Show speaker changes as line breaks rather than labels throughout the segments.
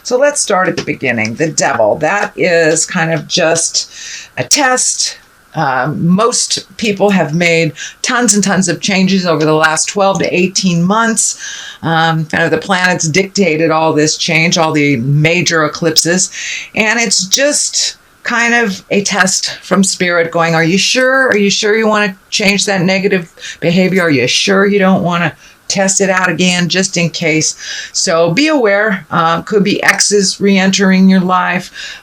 So let's start at the beginning. The devil, that is kind of just a test. Most people have made tons and tons of changes over the last 12 to 18 months. Kind of the planets dictated all this change, all the major eclipses. And it's just kind of a test from spirit going, are you sure? Are you sure you want to change that negative behavior? Are you sure you don't want to test it out again just in case? So be aware. Could be exes re-entering your life,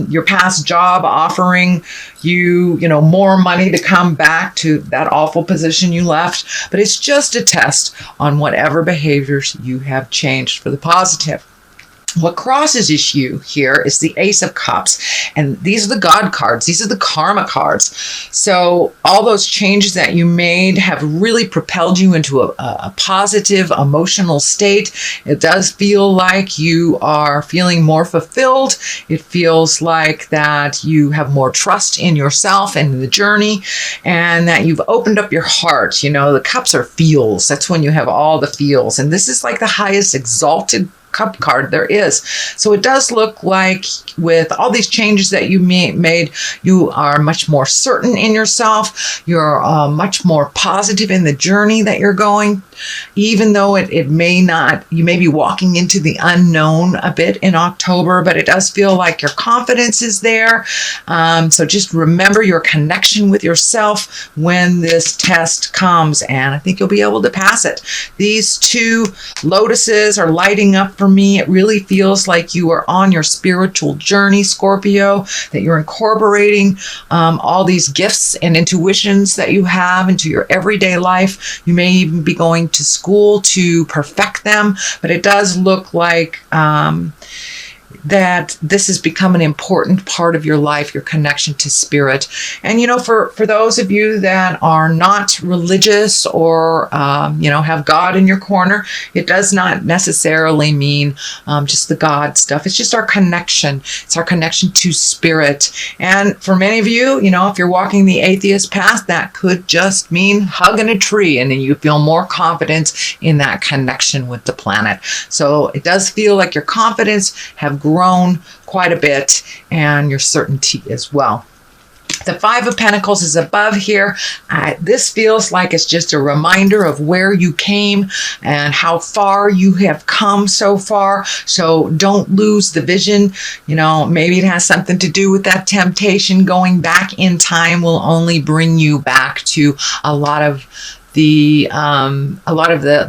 your past job offering you more money to come back to that awful position you left. But it's just a test on whatever behaviors you have changed for the positive. What crosses you here is the Ace of Cups. And these are the God cards. These are the karma cards. So all those changes that you made have really propelled you into a positive emotional state. It does feel like you are feeling more fulfilled. It feels like that you have more trust in yourself and the journey, and that you've opened up your heart. The cups are feels. That's when you have all the feels. And this is like the highest exalted cup card there is. So it does look like with all these changes that you made, you are much more certain in yourself. You're much more positive in the journey that you're going, even though it may not, you may be walking into the unknown a bit in October, but it does feel like your confidence is there. So just remember your connection with yourself when this test comes, and I think you'll be able to pass it. These two lotuses are lighting up for me. It really feels like you are on your spiritual journey, Scorpio, that you're incorporating all these gifts and intuitions that you have into your everyday life. You may even be going to school to perfect them, but it does look like that this has become an important part of your life, your connection to spirit. And, for those of you that are not religious or, have God in your corner, it does not necessarily mean just the God stuff. It's just our connection. It's our connection to spirit. And for many of you, if you're walking the atheist path, that could just mean hugging a tree, and then you feel more confidence in that connection with the planet. So it does feel like your confidence have grown quite a bit, and your certainty as well. The Five of Pentacles is above here. This feels like it's just a reminder of where you came and how far you have come so far. So don't lose the vision. Maybe it has something to do with that temptation. Going back in time will only bring you back to a lot of the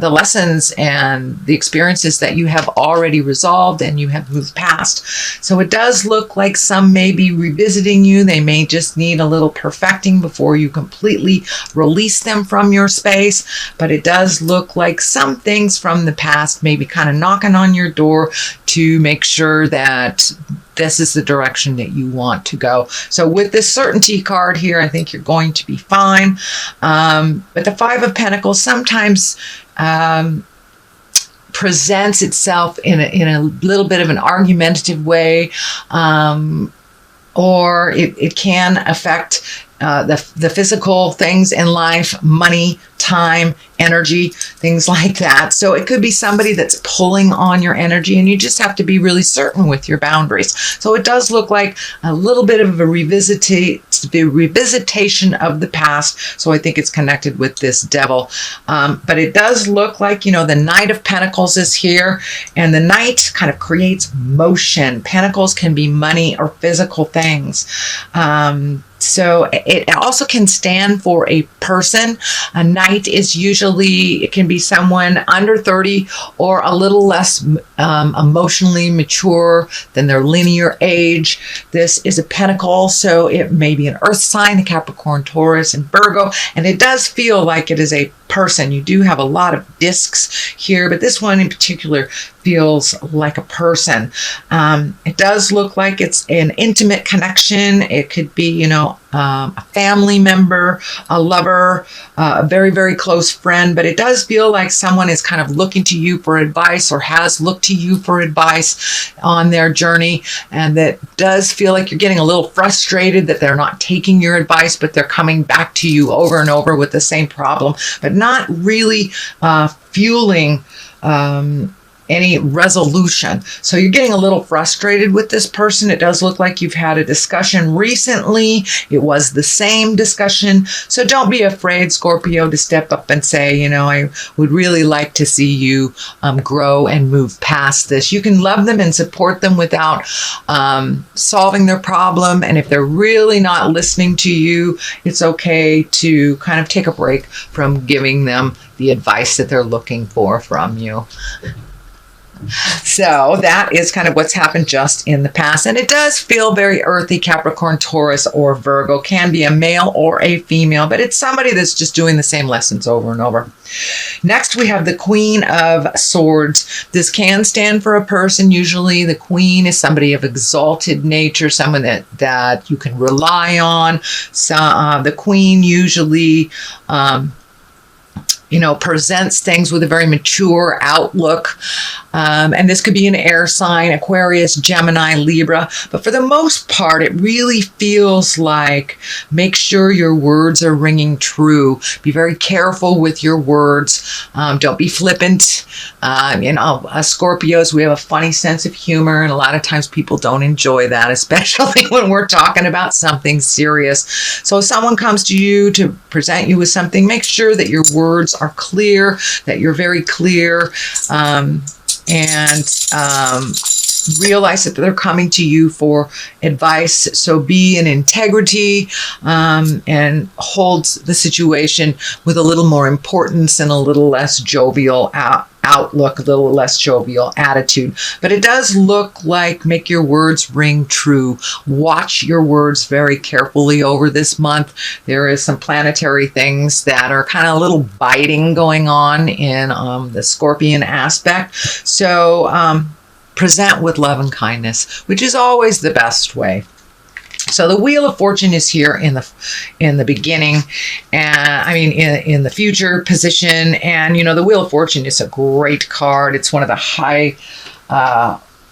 lessons and the experiences that you have already resolved and you have moved past. So it does look like some may be revisiting you. They may just need a little perfecting before you completely release them from your space. But it does look like some things from the past may be kind of knocking on your door to make sure that this is the direction that you want to go. So with this certainty card here, I think you're going to be fine. But the Five of Pentacles sometimes presents itself in a little bit of an argumentative way, or it can affect the physical things in life, money, time, energy, things like that. So it could be somebody that's pulling on your energy, and you just have to be really certain with your boundaries. So it does look like a little bit of a revisitation of the past. So I think it's connected with this devil. But it does look like, the Knight of Pentacles is here, and the Knight kind of creates motion. Pentacles can be money or physical things. So it also can stand for a person. A knight is usually, it can be someone under 30 or a little less emotionally mature than their linear age. This is a pentacle, so it may be an earth sign, Capricorn, Taurus, and Virgo. And it does feel like it is a person. You do have a lot of discs here, but this one in particular feels like a person. It does look like it's an intimate connection. It could be, a family member, a lover, a very, very close friend, but it does feel like someone is kind of looking to you for advice or has looked to you for advice on their journey. And that does feel like you're getting a little frustrated that they're not taking your advice, but they're coming back to you over and over with the same problem, but not really fueling any resolution. So you're getting a little frustrated with this person. It does look like you've had a discussion recently. It was the same discussion. So don't be afraid, Scorpio, to step up and say, you know, I would really like to see you grow and move past this. You can love them and support them without solving their problem. And if they're really not listening to you, it's okay to kind of take a break from giving them the advice that they're looking for from you. So that is kind of what's happened just in the past. And it does feel very earthy, Capricorn, Taurus, or Virgo. Can be a male or a female, but it's somebody that's just doing the same lessons over and over. Next, we have the Queen of Swords. This can stand for a person. Usually the Queen is somebody of exalted nature, someone that you can rely on. So, the Queen usually presents things with a very mature outlook. And this could be an air sign, Aquarius, Gemini, Libra. But for the most part, it really feels like make sure your words are ringing true. Be very careful with your words. Don't be flippant. Us Scorpios, we have a funny sense of humor, and a lot of times people don't enjoy that, especially when we're talking about something serious. So if someone comes to you to present you with something, make sure that your words are clear, that you're very clear, and realize that they're coming to you for advice. So be in integrity and hold the situation with a little more importance and a little less jovial outlook, a little less jovial attitude. But it does look like make your words ring true. Watch your words very carefully over this month. There is some planetary things that are kind of a little biting going on in the Scorpion aspect. So present with love and kindness, which is always the best way. So the Wheel of Fortune is here in the beginning, and in the future position. And the Wheel of Fortune is a great card. It's one of the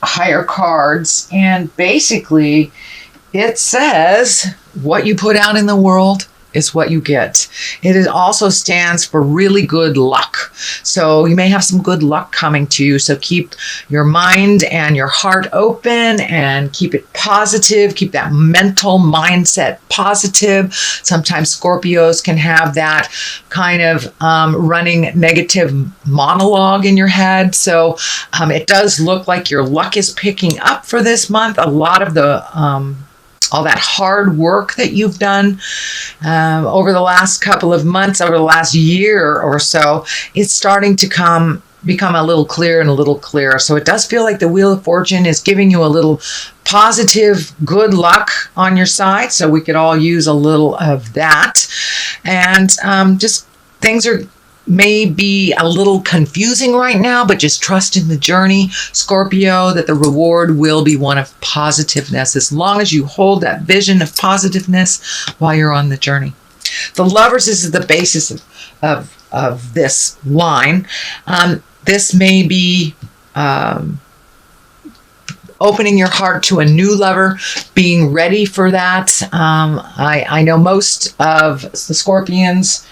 higher cards, and basically it says what you put out in the world is what you get. It also stands for really good luck. So you may have some good luck coming to you. So keep your mind and your heart open and keep it positive. Keep that mental mindset positive. Sometimes Scorpios can have that kind of running negative monologue in your head. So it does look like your luck is picking up for this month. A lot of the all that hard work that you've done over the last couple of months, over the last year or so, it's starting to become a little clearer and a little clearer. So it does feel like the Wheel of Fortune is giving you a little positive good luck on your side. So we could all use a little of that. And just things may be a little confusing right now, but just trust in the journey, Scorpio, that the reward will be one of positiveness as long as you hold that vision of positiveness while you're on the journey. The Lovers is the basis of this line. This may be opening your heart to a new lover, being ready for that. I know most of the Scorpions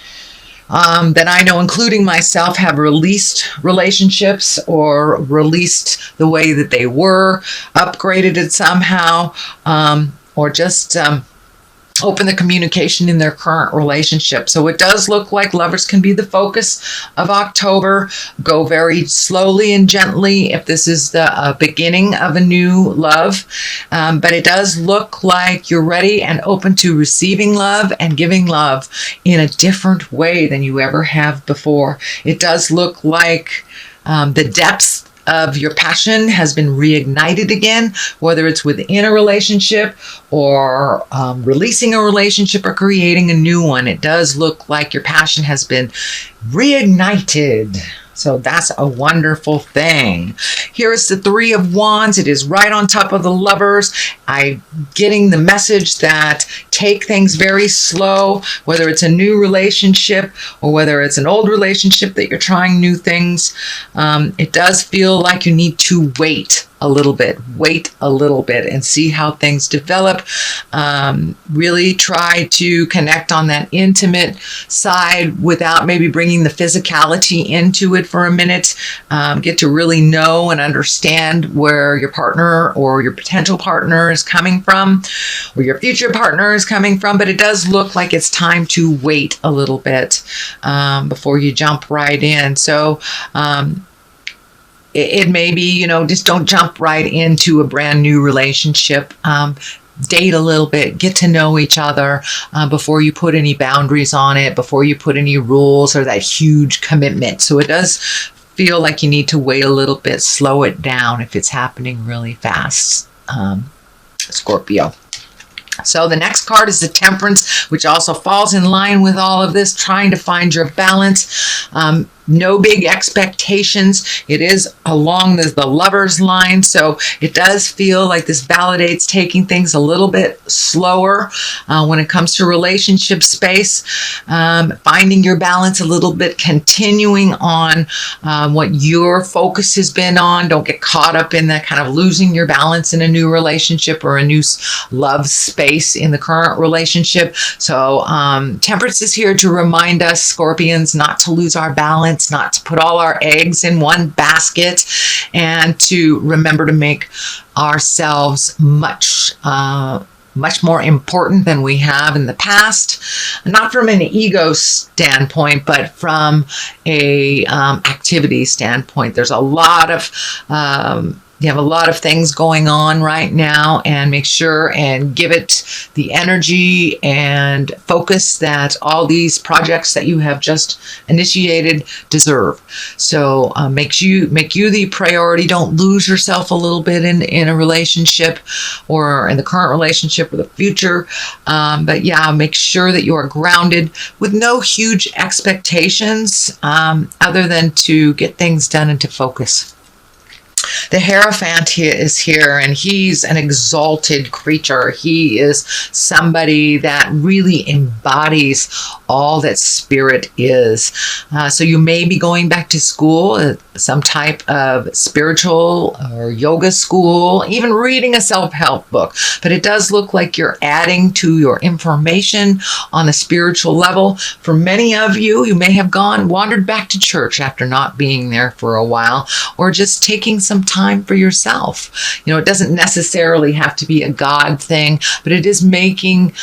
that I know, including myself, have released relationships or released the way that they were, upgraded it somehow, or just open the communication in their current relationship. So it does look like lovers can be the focus of October. Go very slowly and gently if this is the beginning of a new love. But it does look like you're ready and open to receiving love and giving love in a different way than you ever have before. It does look like the depths of your passion has been reignited again, whether it's within a relationship or releasing a relationship or creating a new one. It does look like your passion has been reignited. So that's a wonderful thing. Here is the Three of Wands. It is right on top of the Lovers. I'm getting the message that take things very slow, whether it's a new relationship or whether it's an old relationship that you're trying new things. It does feel like you need to wait a little bit and see how things develop. Really try to connect on that intimate side without maybe bringing the physicality into it for a minute. Get to really know and understand where your partner or your potential partner is coming from, or your future partner is coming from. But it does look like it's time to wait a little bit before you jump right in. So it may be, just don't jump right into a brand new relationship. Date a little bit, get to know each other before you put any boundaries on it, before you put any rules or that huge commitment. So it does feel like you need to wait a little bit, slow it down if it's happening really fast, Scorpio. So the next card is the Temperance, which also falls in line with all of this, trying to find your balance. No big expectations. It is along the Lover's line, so it does feel like this validates taking things a little bit slower when it comes to relationship space, finding your balance a little bit, continuing on what your focus has been on. Don't get caught up in that kind of losing your balance in a new relationship or a new love space in the current relationship. So Temperance is here to remind us, Scorpions, not to lose our balance, not to put all our eggs in one basket, and to remember to make ourselves much more important than we have in the past. Not from an ego standpoint, but from a activity standpoint. There's a lot of you have a lot of things going on right now, and make sure and give it the energy and focus that all these projects that you have just initiated deserve. So make you the priority. Don't lose yourself a little bit in a relationship or in the current relationship or the future. But yeah, make sure that you are grounded with no huge expectations other than to get things done and to focus. The Hierophant is here, and he's an exalted creature. He is somebody that really embodies all that spirit is. So you may be going back to school, some type of spiritual or yoga school, even reading a self-help book. But it does look like you're adding to your information on a spiritual level. For many of you, you may have wandered back to church after not being there for a while, or just taking some time for yourself. It doesn't necessarily have to be a God thing, but it is making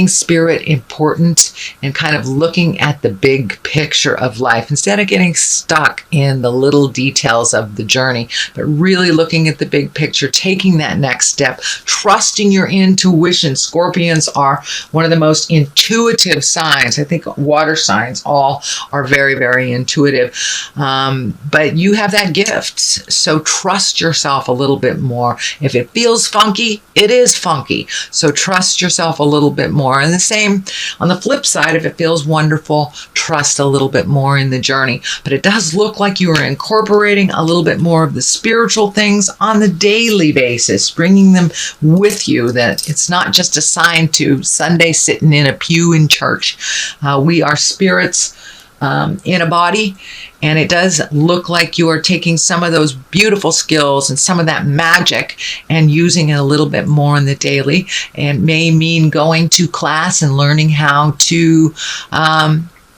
spirit important and kind of looking at the big picture of life instead of getting stuck in the little details of the journey, but really looking at the big picture, taking that next step, trusting your intuition. Scorpions are one of the most intuitive signs. I think water signs all are very, very intuitive, but you have that gift. So trust yourself a little bit more. If it feels funky, it is funky. So trust yourself a little bit more. And the same on the flip side, if it feels wonderful, trust a little bit more in the journey. But it does look like you are incorporating a little bit more of the spiritual things on the daily basis, bringing them with you, that it's not just assigned to Sunday sitting in a pew in church. We are spirits in a body, and it does look like you are taking some of those beautiful skills and some of that magic and using it a little bit more in the daily, and may mean going to class and learning how to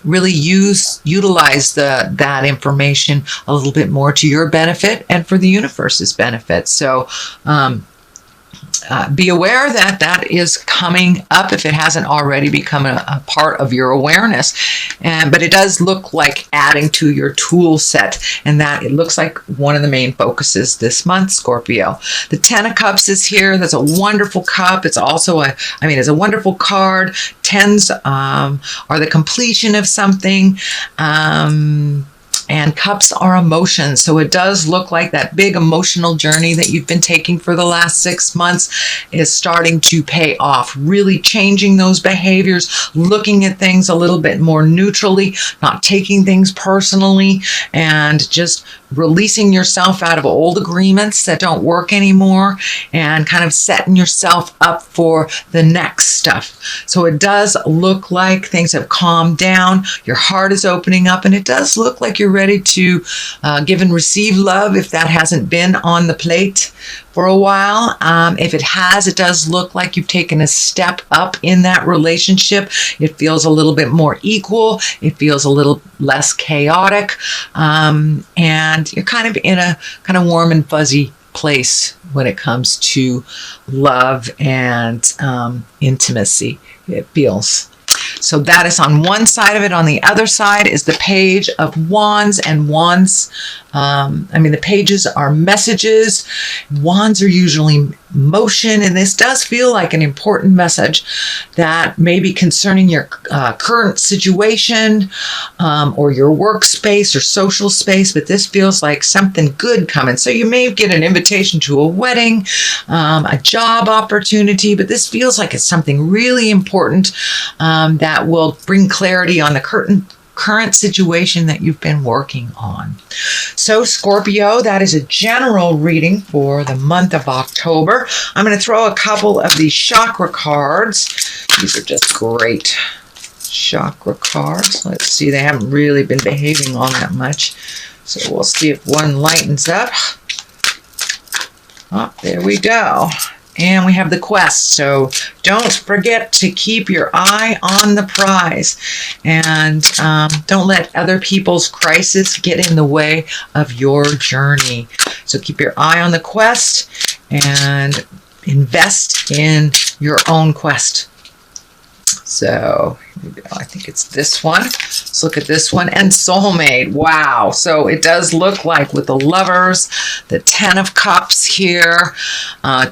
really utilize that information a little bit more to your benefit and for the universe's benefit. So be aware that is coming up if it hasn't already become a part of your awareness. But it does look like adding to your tool set, and that it looks like one of the main focuses this month, Scorpio. The Ten of Cups is here. That's a wonderful cup. It's also it's a wonderful card. Tens are the completion of something. And cups are emotions. So it does look like that big emotional journey that you've been taking for the last 6 months is starting to pay off, really changing those behaviors, looking at things a little bit more neutrally, not taking things personally, and just releasing yourself out of old agreements that don't work anymore and kind of setting yourself up for the next stuff. So it does look like things have calmed down. Your heart is opening up, and it does look like you're ready to give and receive love if that hasn't been on the plate for a while. If it has, it does look like you've taken a step up in that relationship. It feels a little bit more equal. It feels a little less chaotic. And you're kind of in a kind of warm and fuzzy place when it comes to love and intimacy, it feels. So that is on one side of it. On the other side is the Page of Wands, and wands, the pages are messages. Wands are usually motion, and this does feel like an important message that may be concerning your current situation or your workspace or social space, but this feels like something good coming. So you may get an invitation to a wedding, a job opportunity, but this feels like it's something really important that will bring clarity on the current situation that you've been working on. So Scorpio, that is a general reading for the month of October. I'm going to throw a couple of these chakra cards. These are just great chakra cards. Let's see, they haven't really been behaving all that much. So we'll see if one lightens up. Oh, there we go. And we have the quest. So don't forget to keep your eye on the prize. And don't let other people's crisis get in the way of your journey. So keep your eye on the quest and invest in your own quest. So here we go. I think it's this one. Let's look at this one. And soulmate. Wow. So it does look like with the Lovers, the Ten of Cups here,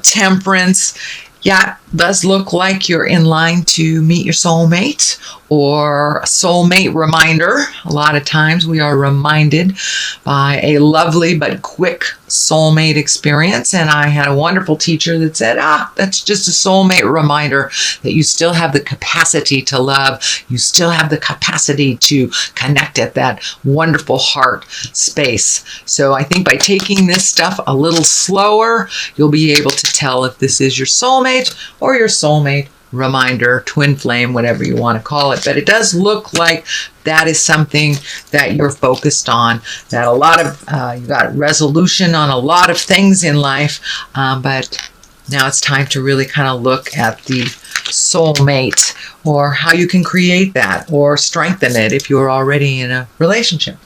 Temperance. Yeah, it does look like you're in line to meet your soulmate or a soulmate reminder. A lot of times we are reminded by a lovely but quick soulmate experience. And I had a wonderful teacher that said, that's just a soulmate reminder that you still have the capacity to love. You still have the capacity to connect at that wonderful heart space. So I think by taking this stuff a little slower, you'll be able to tell if this is your soulmate or your soulmate reminder, twin flame, whatever you want to call it. But it does look like that is something that you're focused on, that a lot of, you got resolution on a lot of things in life, but now it's time to really kind of look at the soulmate or how you can create that or strengthen it if you're already in a relationship.